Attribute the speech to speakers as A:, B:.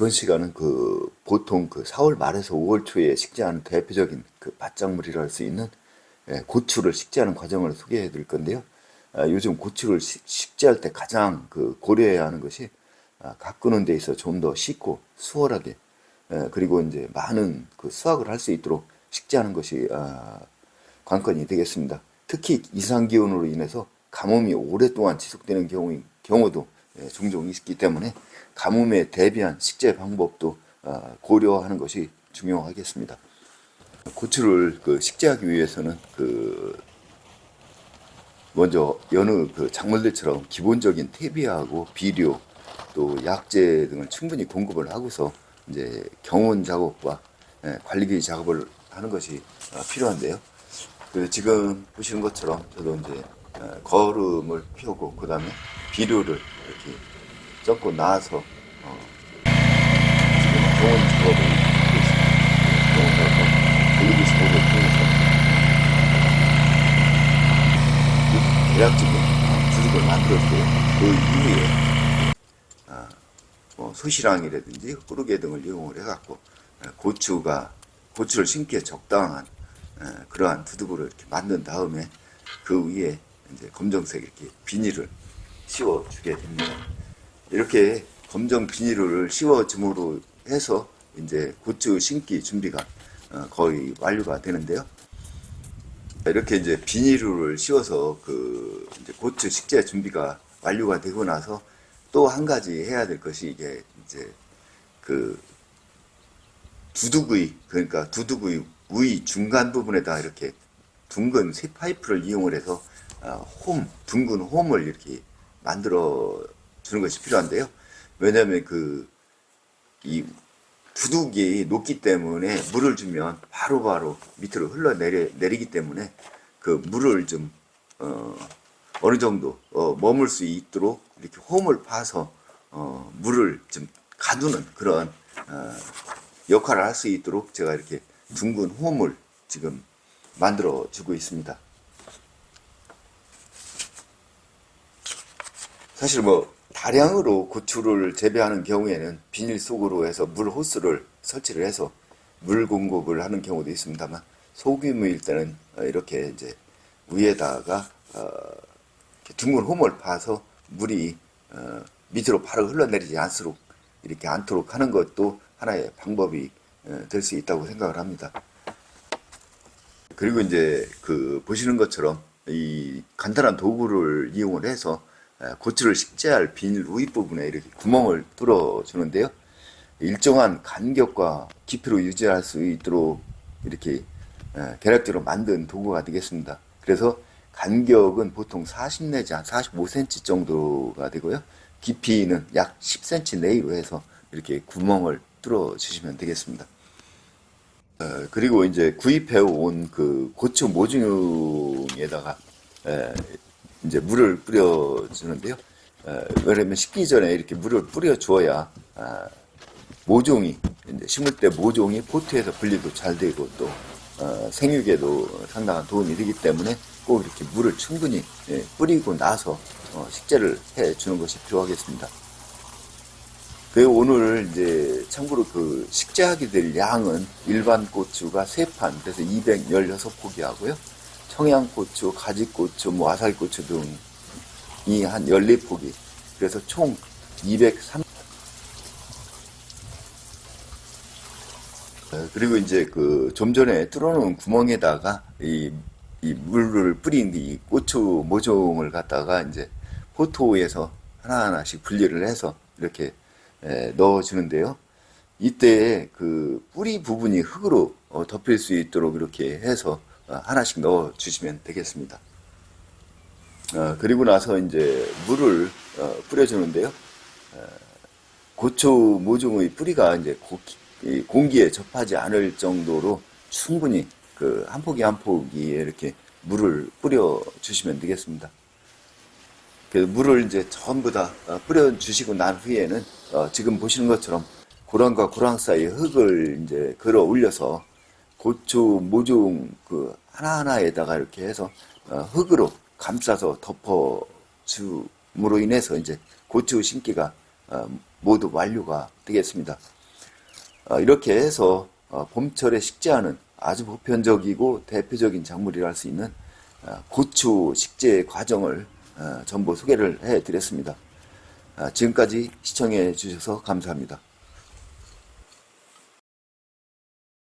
A: 이번 시간은 보통 4월 말에서 5월 초에 식재하는 대표적인 밭작물이라 할 수 있는 고추를 식재하는 과정을 소개해 드릴 건데요. 요즘 고추를 식재할 때 가장 고려해야 하는 것이 가꾸는 데 있어 좀 더 쉽고 수월하게 그리고 이제 많은 수확을 할 수 있도록 식재하는 것이 관건이 되겠습니다. 특히 이상 기온으로 인해서 가뭄이 오랫동안 지속되는 경우도 종종 있기 때문에 가뭄에 대비한 식재 방법도 고려하는 것이 중요하겠습니다. 고추를 식재하기 위해서는 먼저 여느 작물들처럼 기본적인 퇴비하고 비료 또 약재 등을 충분히 공급을 하고서 이제 경운 작업과 관리기 작업을 하는 것이 필요한데요. 지금 보시는 것처럼 저도 이제 거름을 피우고 그 다음에 비료를 이렇게 젓고 나서 지금 경운 작업을 하고 있습니다. 경운 작업과 관리기 작업을 통해서 대략적인 주식을 만들었고요. 그 이후에 소시랑이라든지 호르게 등을 이용을 해갖고 고추를 심기에 적당한 그러한 두둑으로 이렇게 만든 다음에 그 위에 이제 검정색 이렇게 비닐을 씌워주게 됩니다. 이렇게 검정 비닐을 씌워줌으로 해서 이제 고추 심기 준비가 거의 완료가 되는데요. 이렇게 이제 비닐을 씌워서 이제 고추 식재 준비가 완료가 되고 나서 또 한 가지 해야 될 것이 이게 이제 그러니까 두둑의 위 중간 부분에다 이렇게 둥근 쇠 파이프를 이용을 해서 둥근 홈을 이렇게 만들어 주는 것이 필요한데요. 왜냐하면 이 두둑이 높기 때문에 물을 주면 바로바로 밑으로 흘러내리기 때문에 물을 좀 어느 정도 머물 수 있도록 이렇게 홈을 파서 물을 좀 가두는 그런 역할을 할 수 있도록 제가 이렇게 둥근 홈을 지금 만들어 주고 있습니다. 사실 다량으로 고추를 재배하는 경우에는 비닐 속으로 해서 물 호스를 설치를 해서 물 공급을 하는 경우도 있습니다만 소규모일 때는 이렇게 이제 위에다가 이렇게 둥근 홈을 파서 물이 밑으로 바로 흘러내리지 않도록 하는 것도 하나의 방법이 될 수 있다고 생각을 합니다. 그리고 이제 보시는 것처럼 이 간단한 도구를 이용을 해서 고추를 식재할 비닐 윗부분에 이렇게 구멍을 뚫어 주는데요. 일정한 간격과 깊이로 유지할 수 있도록 이렇게 계략적으로 만든 도구가 되겠습니다. 그래서 간격은 보통 40 내지 한 45cm 정도가 되고요. 깊이는 약 10cm 내외로 해서 이렇게 구멍을 뚫어 주시면 되겠습니다. 그리고 이제 구입해 온 고추 모종에다가 이제 물을 뿌려 주는데요. 왜냐면 식기 전에 이렇게 물을 뿌려 주어야 모종이 이제 심을 때 모종이 포트에서 분리도 잘 되고 또 생육에도 상당한 도움이 되기 때문에 꼭 이렇게 물을 충분히 뿌리고 나서 식재를 해 주는 것이 필요하겠습니다. 오늘 이제 참고로 식재하게 될 양은 일반 고추가 3판, 그래서 216포기 하고요. 청양고추, 가지고추, 아사리고추 등이 한 14포기. 그래서 총 203. 그리고 이제 좀 전에 뚫어놓은 구멍에다가 이 물을 뿌린 이 고추 모종을 갖다가 이제 포토에서 하나하나씩 분리를 해서 이렇게 넣어주는데요. 이때 뿌리 부분이 흙으로 덮일 수 있도록 이렇게 해서 하나씩 넣어주시면 되겠습니다. 그리고 나서 이제 물을 뿌려주는데요. 고추 모종의 뿌리가 이제 공기에 접하지 않을 정도로 충분히 한 포기 한 포기에 이렇게 물을 뿌려주시면 되겠습니다. 물을 이제 전부 다 뿌려주시고 난 후에는 지금 보시는 것처럼 고랑과 고랑 사이 흙을 이제 걸어 올려서 고추 모종 하나하나에다가 이렇게 해서 흙으로 감싸서 덮어줌으로 인해서 이제 고추 심기가 모두 완료가 되겠습니다. 이렇게 해서 봄철에 식재하는 아주 보편적이고 대표적인 작물이라 할 수 있는 고추 식재 과정을 전부 소개를 해드렸습니다. 지금까지 시청해 주셔서 감사합니다.